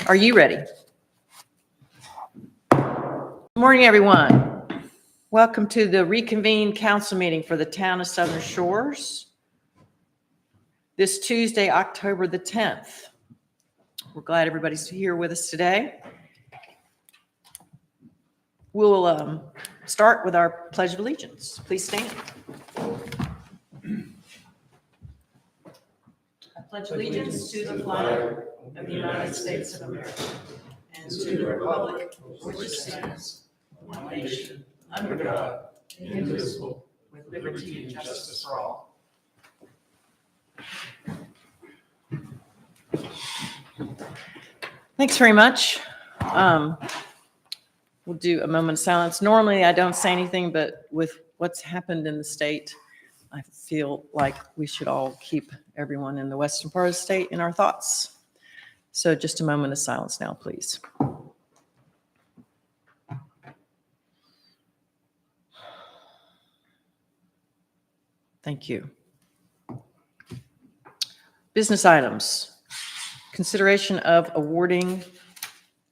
Are you ready? Good morning, everyone. Welcome to the Reconvened Council meeting for the Town of Southern Shores. This Tuesday, October the 10th. We're glad everybody's here with us today. We'll start with our Pledge of Allegiance. Please stand. I pledge allegiance to the flag of the United States of America and to the republic for which it stands, one nation, under God, indivisible, with liberty and justice for all. Thanks very much. We'll do a moment of silence. Normally, I don't say anything, but with what's happened in the state, I feel like we should all keep everyone in the western part of the state in our thoughts. So just a moment of silence now, please. Thank you. Business items. Consideration of awarding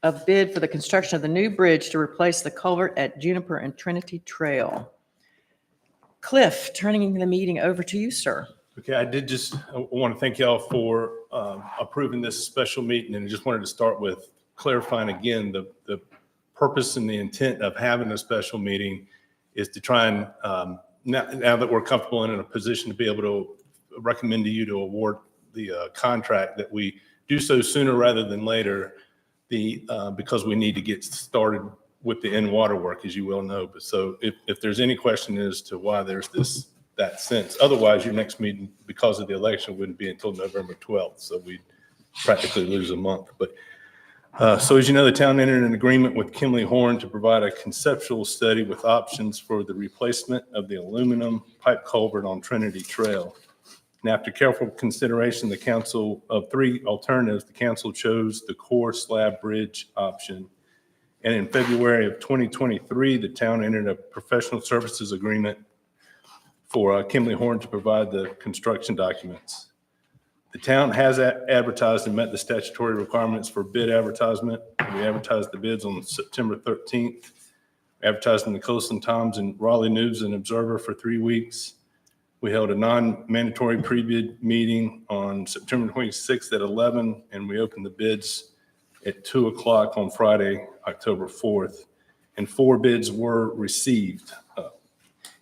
a bid for the construction of the new bridge to replace the culvert at Juniper and Trinity Trail. Cliff, turning the meeting over to you, sir. Okay, I want to thank y'all for approving this special meeting, and I just wanted to start with clarifying again the purpose and the intent of having a special meeting is to try and now that we're comfortable and in a position to be able to recommend to you to award the contract, that we do so sooner rather than later, because we need to get started with the in-water work, as you well know. But so if there's any question as to why there's that sense, otherwise your next meeting, because of the election, wouldn't be until November 12th. So we'd practically lose a month. But so as you know, the town entered an agreement with Kimley Horn to provide a conceptual study with options for the replacement of the aluminum pipe culvert on Trinity Trail. And after careful consideration, the council of three alternatives, the council chose the core slab bridge option. And in February of 2023, the town entered a professional services agreement for Kimley Horn to provide the construction documents. The town has advertised and met the statutory requirements for bid advertisement. We advertised the bids on September 13th, advertised in the Coastal Times and Raleigh News and Observer for 3 weeks. We held a non-mandatory pre-bid meeting on September 26th at 11, and we opened the bids at 2 o'clock on Friday, October 4th, and 4 bids were received.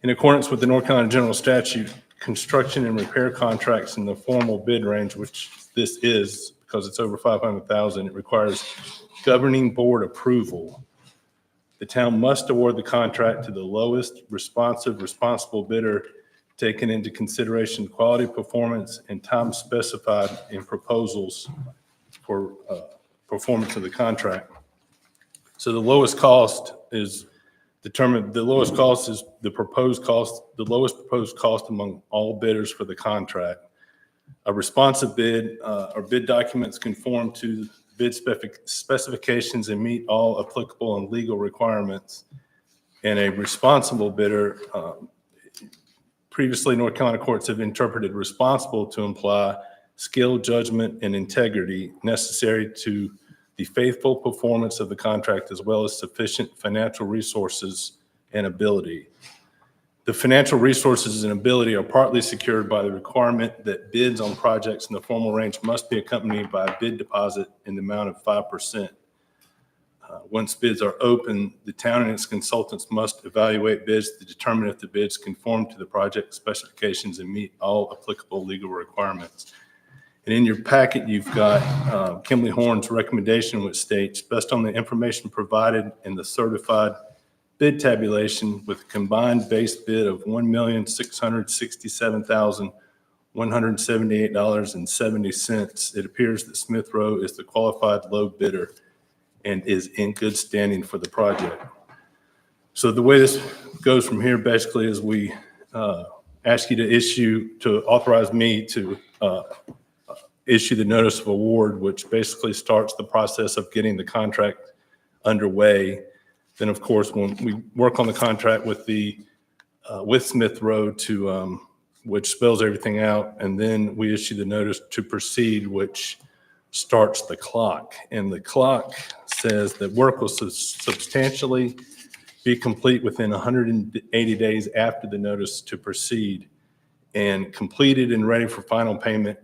In accordance with the North Carolina General Statute, construction and repair contracts in the formal bid range, which this is because it's over $500,000, it requires governing board approval. The town must award the contract to the lowest responsible bidder, taking into consideration quality, performance, and time specified in proposals for performance of the contract. So the lowest cost is determined. The lowest cost is the lowest proposed cost among all bidders for the contract. A responsive bid or bid documents conform to bid specifications and meet all applicable and legal requirements. And a responsible bidder, previously North Carolina courts have interpreted responsible to imply skill, judgment, and integrity necessary to the faithful performance of the contract, as well as sufficient financial resources and ability. The financial resources and ability are partly secured by the requirement that bids on projects in the formal range must be accompanied by a bid deposit in the amount of 5%. Once bids are open, the town and its consultants must evaluate bids to determine if the bids conform to the project specifications and meet all applicable legal requirements. And in your packet, you've got Kimley Horn's recommendation, which states, based on the information provided in the certified bid tabulation with a combined base bid of $1,667,178.70, it appears that Smith Rowe is the qualified low bidder and is in good standing for the project. So the way this goes from here basically is we ask you to authorize me to issue the notice of award, which basically starts the process of getting the contract underway. Then, of course, when we work on the contract with Smith Rowe which spells everything out, and then we issue the notice to proceed, which starts the clock. And the clock says that work will substantially be complete within 180 days after the notice to proceed, and completed and ready for final payment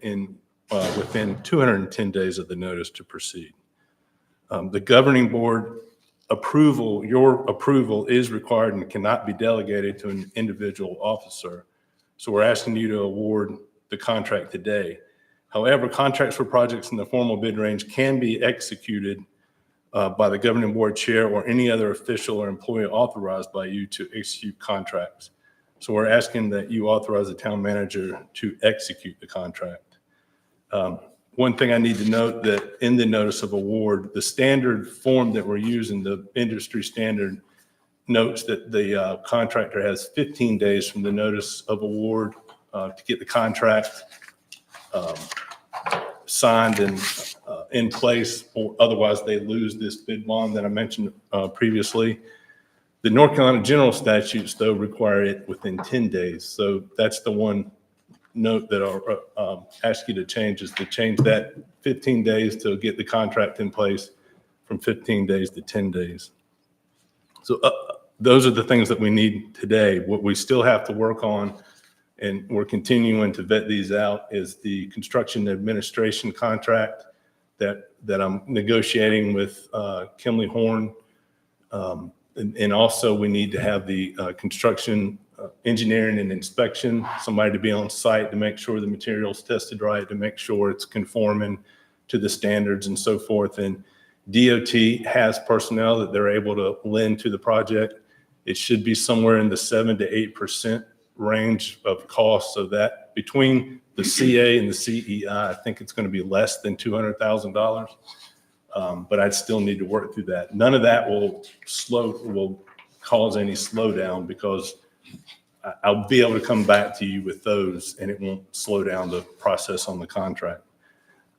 within 210 days of the notice to proceed. The governing board approval, your approval is required and cannot be delegated to an individual officer. So we're asking you to award the contract today. However, contracts for projects in the formal bid range can be executed by the governing board chair or any other official or employee authorized by you to execute contracts. So we're asking that you authorize the town manager to execute the contract. One thing I need to note, that in the notice of award, the standard form that we're using, the industry standard, notes that the contractor has 15 days from the notice of award to get the contract signed and in place, or otherwise they lose this bid bond that I mentioned previously. The North Carolina general statutes, though, require it within 10 days. So that's the one note that I'll ask you to change, is to change that 15 days to get the contract in place from 15 days to 10 days. So those are the things that we need today. What we still have to work on, and we're continuing to vet these out, is the construction administration contract that I'm negotiating with Kimley Horn. And also we need to have the construction engineering and inspection, somebody to be on site to make sure the material's tested right, to make sure it's conforming to the standards and so forth. And DOT has personnel that they're able to lend to the project. It should be somewhere in the 7 to 8% range of cost. So that between the CA and the CEI, I think it's going to be less than $200,000. But I'd still need to work through that. None of that will cause any slowdown, because I'll be able to come back to you with those, and it won't slow down the process on the contract.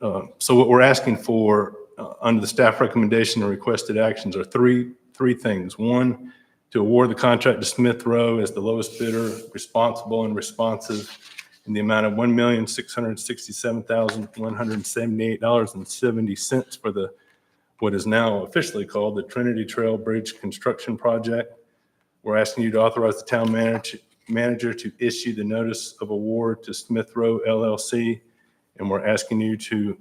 So what we're asking for under the staff recommendation and requested actions are three things. One, to award the contract to Smith Rowe as the lowest bidder, responsible and responsive, in the amount of $1,667,178.70 for what is now officially called the Trinity Trail Bridge Construction Project. We're asking you to authorize the town manager to issue the notice of award to Smith Rowe LLC, and we're asking you to,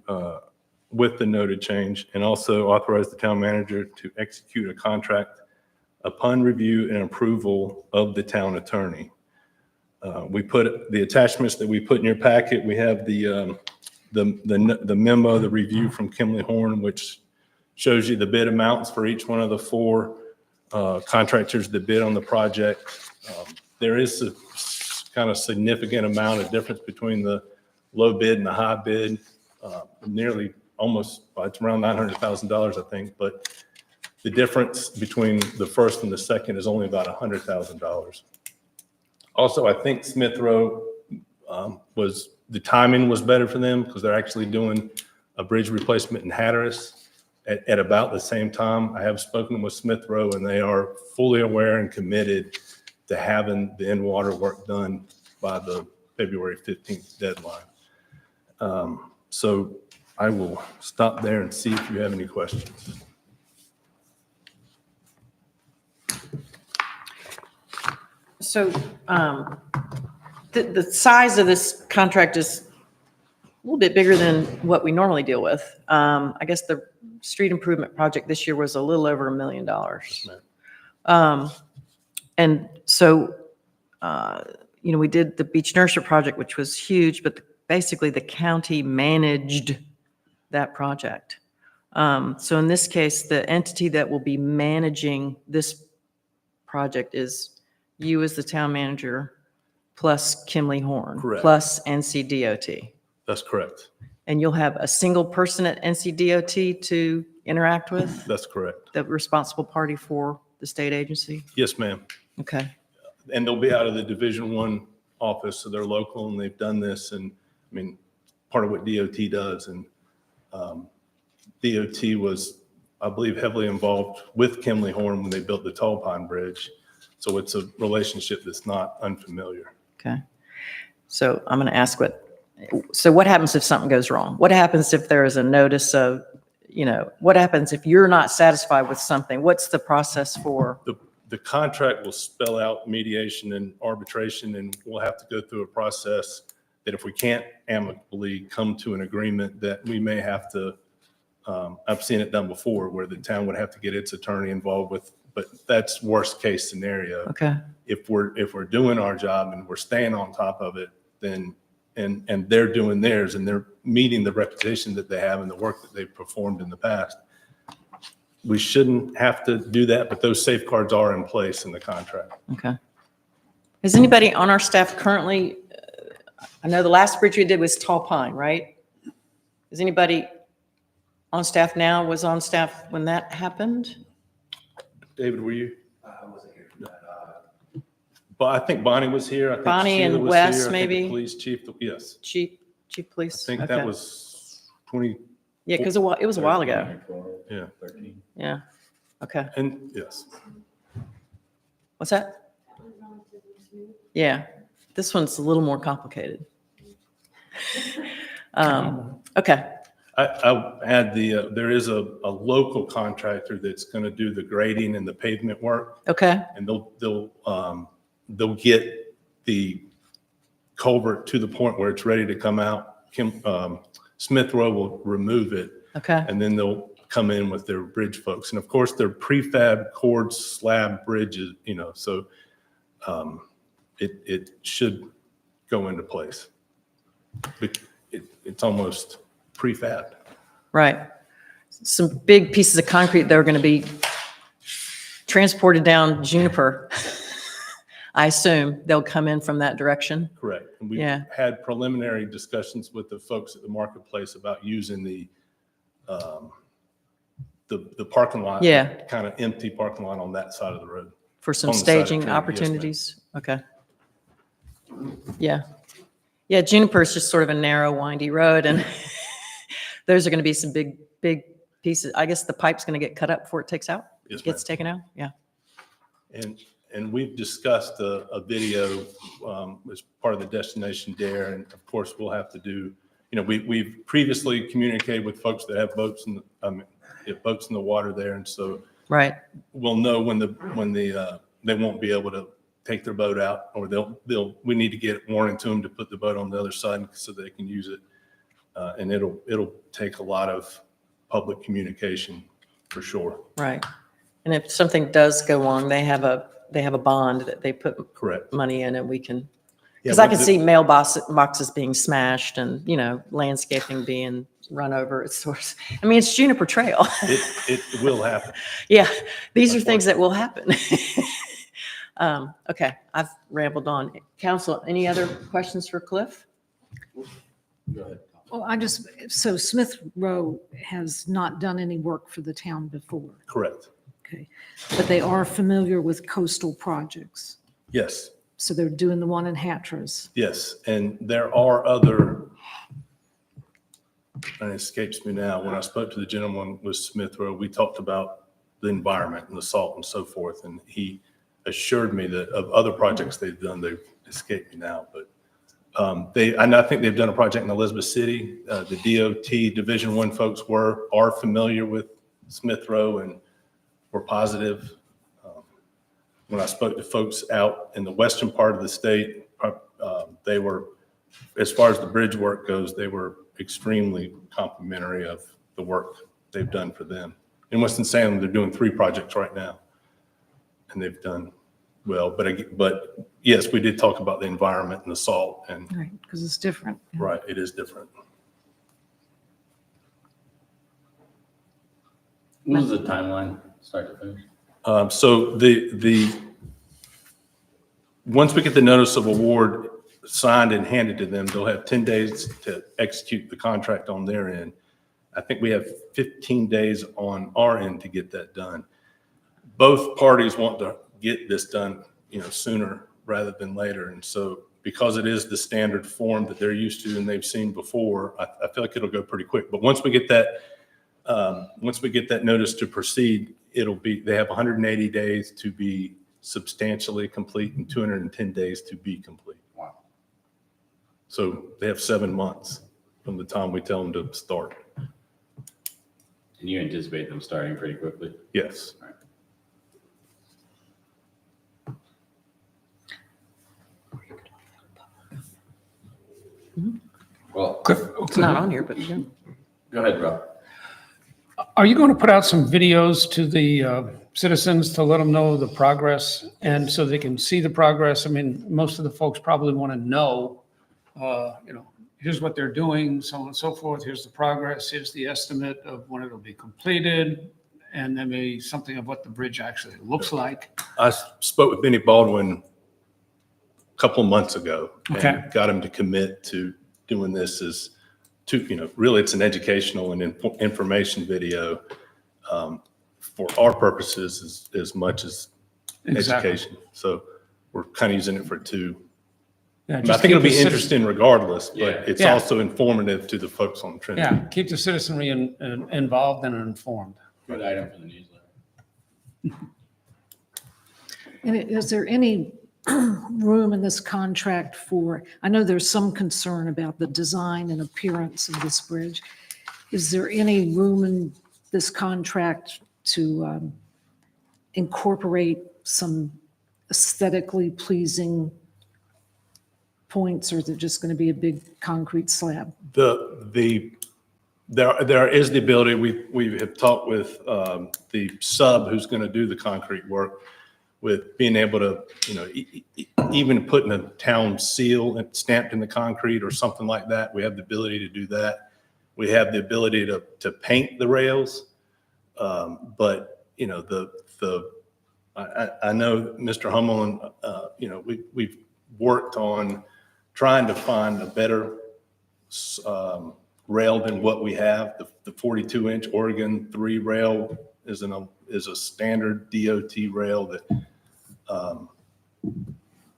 with the noted change, and also authorize the town manager to execute a contract upon review and approval of the town attorney. We put the attachments that we put in your packet. We have the memo, the review from Kimley Horn, which shows you the bid amounts for each one of the four contractors that bid on the project. There is a kind of significant amount of difference between the low bid and the high bid, nearly almost, it's around $900,000, I think, but the difference between the first and the second is only about $100,000. Also, I think Smith Rowe the timing was better for them, because they're actually doing a bridge replacement in Hatteras at about the same time. I have spoken with Smith Rowe, and they are fully aware and committed to having the in-water work done by the February 15th deadline. So I will stop there and see if you have any questions. So the size of this contract is a little bit bigger than what we normally deal with. I guess the street improvement project this year was a little over $1 million. And so, we did the beach nursery project, which was huge, but basically the county managed that project. So in this case, the entity that will be managing this project is you as the town manager, plus Kimley Horn, Correct. plus NCDOT. That's correct. And you'll have a single person at NCDOT to interact with? That's correct. The responsible party for the state agency? Yes, ma'am. Okay. And they'll be out of the Division I office, so they're local, and they've done this. And I mean, part of what DOT does, and DOT was, I believe, heavily involved with Kimley Horn when they built the Tall Pine Bridge. So it's a relationship that's not unfamiliar. Okay. So I'm going to ask what So what happens if something goes wrong? What happens if there is a notice of, what happens if you're not satisfied with something? What's the process for? The contract will spell out mediation and arbitration, and we'll have to go through a process that if we can't amicably come to an agreement, that we may have to, I've seen it done before where the town would have to get its attorney involved with, but that's worst case scenario. Okay. If we're doing our job and we're staying on top of it, then, and they're doing theirs and they're meeting the reputation that they have and the work that they've performed in the past, we shouldn't have to do that, but those safeguards are in place in the contract. Okay. Is anybody on our staff currently, I know the last bridge we did was Tall Pine, right? Is anybody on staff now, was on staff when that happened? David, were you? I wasn't here for that. But I think Bonnie was here. I think Bonnie Sheila and was Wes, here. I think the maybe? police chief, yes. Chief Police? I think Okay. that was 20, Yeah, because it was a while ago. yeah. 13. Yeah. Okay. And yes, What's that? Yeah. This one's a little more complicated. Okay. I add there is a local contractor that's going to do the grading and the pavement work. Okay. And they'll get the culvert to the point where it's ready to come out. Smith Rowe will remove it, Okay. and then they'll come in with their bridge folks. And of course, they're prefab cord slab bridges, so it should go into place. It's almost prefab. Right. Some big pieces of concrete that are going to be transported down Juniper. I assume they'll come in from that direction. Correct. And we've Yeah. had preliminary discussions with the folks at the marketplace about using the parking lot. Yeah. Kind of empty parking lot on that side of the road. For some On the side of staging Trinity, yes, ma'am. opportunities? Okay. Yeah. Yeah, Juniper is just sort of a narrow, windy road, and those are going to be some big pieces. I guess the pipe's going to get cut up before it Yes, ma'am. gets taken out? Yeah. And we've discussed a video as part of the Destination Dare, and of course, we'll have to do, we've previously communicated with folks that have boats in the water there, and so Right. we'll know when they won't be able to take their boat out, or we need to get warning to them to put the boat on the other side so they can use it. And it'll take a lot of public communication for sure. Right. And if something does go wrong, they have a bond that they put Correct. money in, and we can, Yeah, because I but can see boxes being smashed and, landscaping being run over. It's sort of, it's Juniper Trail. It will happen. Yeah, these are things that will happen. Okay, I've rambled on. Council, any other questions for Cliff? Go ahead. Well, so Smith Rowe has not done any work for the town before, Correct. okay? But they are familiar with coastal projects. Yes. So they're doing the one in Hatteras. Yes. And there are other, and it escapes me now, when I spoke to the gentleman with Smith Rowe, we talked about the environment and the salt and so forth. And he assured me that of other projects they've done, they've escaped me now, but I think they've done a project in Elizabeth City. The DOT Division I folks are familiar with Smith Rowe and were positive. When I spoke to folks out in the western part of the state, they were, as far as the bridge work goes, they were extremely complimentary of the work they've done for them. In Winston-Salem, they're doing 3 projects right now, and they've done well. But yes, we did talk about the environment and the salt, and Right, because it's different. right, it is different. What was the timeline, start to finish? So once we get the notice of award signed and handed to them, they'll have 10 days to execute the contract on their end. I think we have 15 days on our end to get that done. Both parties want to get this done, sooner rather than later. And so because it is the standard form that they're used to and they've seen before, I feel like it'll go pretty quick. But once we get that notice to proceed, they have 180 days to be substantially complete and 210 days to be complete. Wow. So they have 7 months from the time we tell them to start. And you anticipate them starting pretty quickly? Yes. Well, It's not on here, but yeah. go ahead, Rob. Are you going to put out some videos to the citizens to let them know the progress and so they can see the progress? I mean, most of the folks probably want to know, here's what they're doing, so on and so forth. Here's the progress. Here's the estimate of when it'll be completed. And then maybe something of what the bridge actually looks like. I spoke with Benny Baldwin a couple of months ago Okay. and got him to commit to doing this as really it's an educational and information video for our purposes as much as Exactly. education. So we're kind of using it for two. Yeah, I just think it'll keep be the citi- interesting regardless, but Yeah. it's Yeah. also informative to the folks on Trinity. Yeah, keep the citizenry involved and informed. Good item for the newsletter. And is there any room in this contract for, I know there's some concern about the design and appearance of this bridge. Is there any room in this contract to incorporate some aesthetically pleasing points, or is it just going to be a big concrete slab? There is the ability, we have talked with the sub who's going to do the concrete work, with being able to, even putting a town seal and stamped in the concrete or something like that. We have the ability to do that. We have the ability to paint the rails. But, I know Mr. Hummel and, we've worked on trying to find a better rail than what we have. The 42-inch Oregon 3 rail is a standard DOT rail that,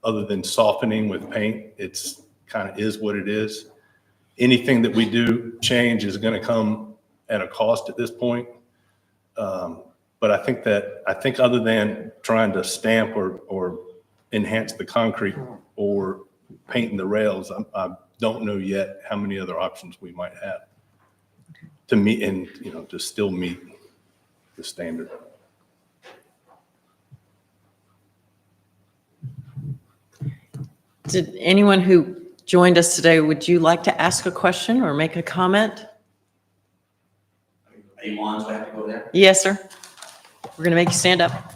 other than softening with paint, it's kind of is what it is. Anything that we do change is going to come at a cost at this point. But I think other than trying to stamp or enhance the concrete or painting the rails, I don't know yet how many other options we might have to meet and, to still meet the standard. Did anyone who joined us today, would you like to ask a question or make a comment? Are you on, so I have to go there? Yes, sir. We're going to make you stand up.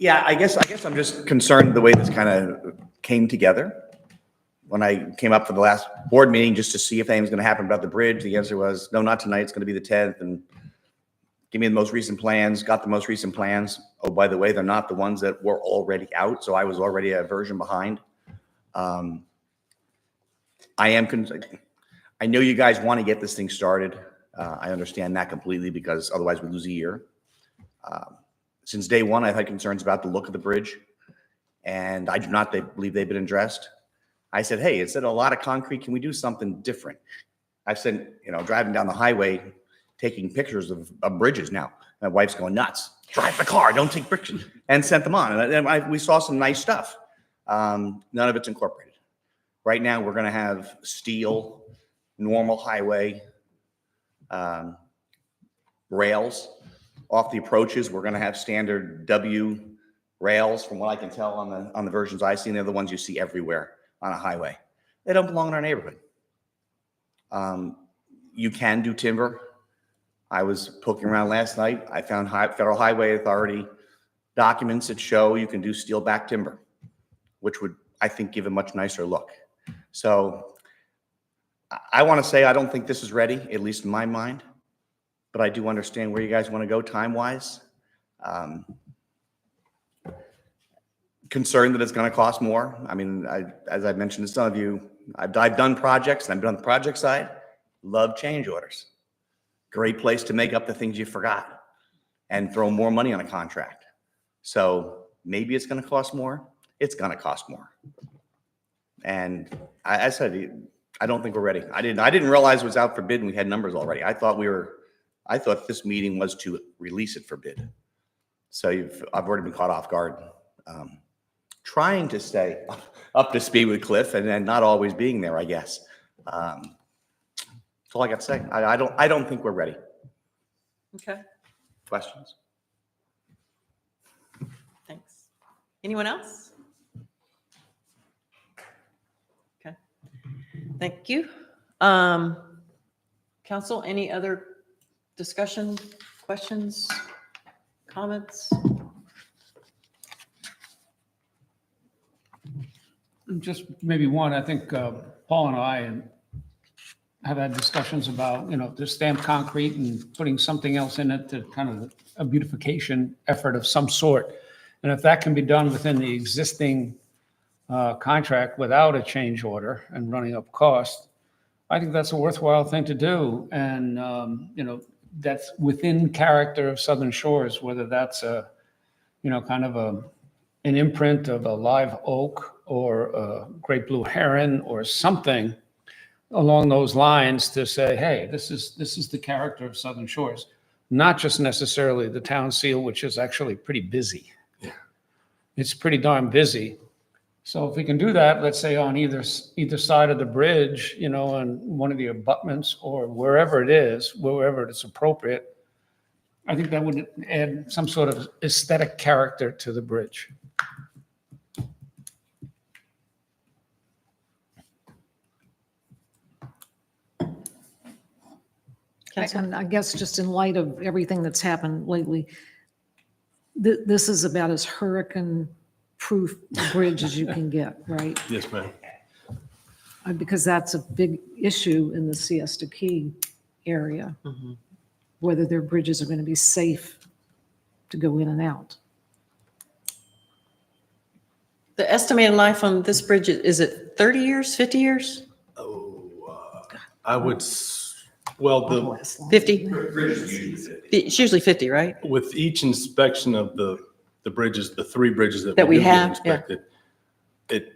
Yeah, I guess I'm just concerned the way this kind of came together. When I came up for the last board meeting just to see if anything was going to happen about the bridge, the answer was, no, not tonight. It's going to be the 10th. And give me the most recent plans, got the most recent plans. Oh, by the way, they're not the ones that were already out. So I was already a version behind. I know you guys want to get this thing started. I understand that completely because otherwise we lose a year. Since day one, I've had concerns about the look of the bridge, and I do not believe they've been addressed. I said, hey, instead of a lot of concrete, can we do something different? I've said, driving down the highway, taking pictures of bridges now. My wife's going nuts. Drive the car, don't take pictures, and sent them on. And we saw some nice stuff. None of it's incorporated. Right now, we're going to have steel, normal highway rails. Off the approaches, we're going to have standard W rails. From what I can tell on the versions I've seen, they're the ones you see everywhere on a highway. They don't belong in our neighborhood. You can do timber. I was poking around last night. I found Federal Highway Authority documents that show you can do steel back timber, which would, I think, give a much nicer look. So I want to say I don't think this is ready, at least in my mind, but I do understand where you guys want to go time-wise. Concerned that it's going to cost more. I mean, as I've mentioned to some of you, I've done projects, and I've been on the project side. Love change orders. Great place to make up the things you forgot and throw more money on a contract. So maybe it's going to cost more. It's going to cost more. And I said, I don't think we're ready. I didn't realize it was out for bid and we had numbers already. I thought this meeting was to release it for bid. So I've already been caught off guard. trying to stay up to speed with Cliff and then not always being there, I guess. That's all I got to say. I don't think we're ready. Okay, Questions? thanks. Anyone else? Okay, thank you. Council, any other discussion, questions, comments? Just maybe one, I think Paul and I have had discussions about, the stamped concrete and putting something else in it to kind of a beautification effort of some sort. And if that can be done within the existing contract without a change order and running up cost, I think that's a worthwhile thing to do. And, that's within character of Southern Shores, whether that's kind of an imprint of a live oak or a great blue heron or something along those lines to say, hey, this is the character of Southern Shores, not just necessarily the town seal, which is actually pretty busy. Yeah. It's pretty darn busy. So if we can do that, let's say on either side of the bridge, on one of the abutments or wherever it is, wherever it's appropriate, I think that would add some sort of aesthetic character to the bridge. Council? And I guess just in light of everything that's happened lately, this is about as hurricane-proof a bridge as you can get, right? Yes, ma'am. Because that's a big issue in the Siesta Key area, whether their bridges are going to be safe to go in and out. The estimated life on this bridge, is it 30 years, 50 years? I would, well, I'll last long. 50? It's usually 50, right? with each inspection of the bridges, the three bridges that That we do get have, yeah. inspected, it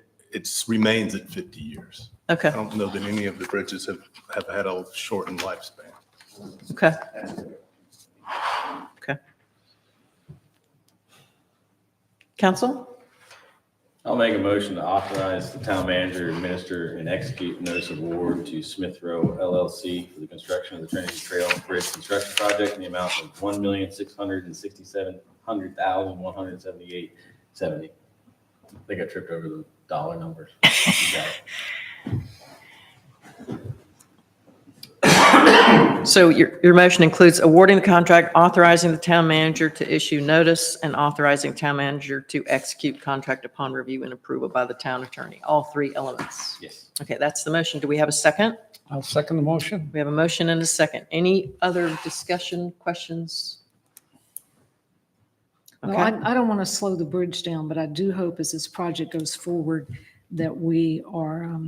remains at 50 years. Okay, I don't know that any of the bridges have had a shortened lifespan. okay. Okay. Council? I'll make a motion to authorize the town manager to administer and execute notice of award to Smith Rowe LLC for the construction of the Trinity Trail Bridge construction project in the amount of $1,667,178.70. I think I tripped over the dollar numbers. You got it. So your motion includes awarding the contract, authorizing the town manager to issue notice, and authorizing town manager to execute contract upon review and approval by the town attorney. All three elements. Yes. Okay, that's the motion. Do we have a second? I'll second the motion. We have a motion and a second. Any other discussion, questions? Well, Okay, I don't want to slow the bridge down, but I do hope as this project goes forward that we are,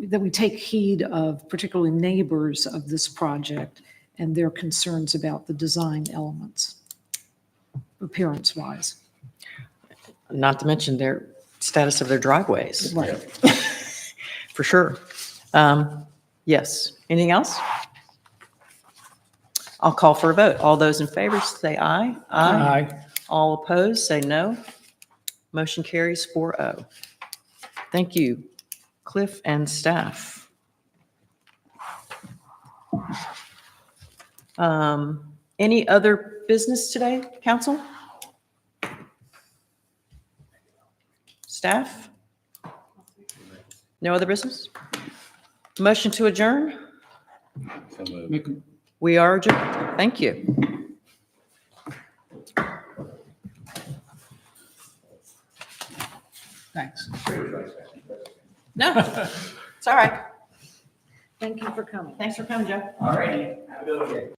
that we take heed of particularly neighbors of this project and their concerns about the design elements, appearance-wise. not to mention their status of their driveways, Right. for sure. Yes, anything else? I'll call for a vote. All those in favor say aye. Aye. All opposed, say no. Motion carries 4-0. Thank you, Cliff and staff. Any other business today, council? Staff? No other business? Motion to adjourn? So moved. Make- We are adjourned. Thank you. Thanks. No, it's all right. Thank you for coming. Thanks for coming, Joe. All right. Have a good day.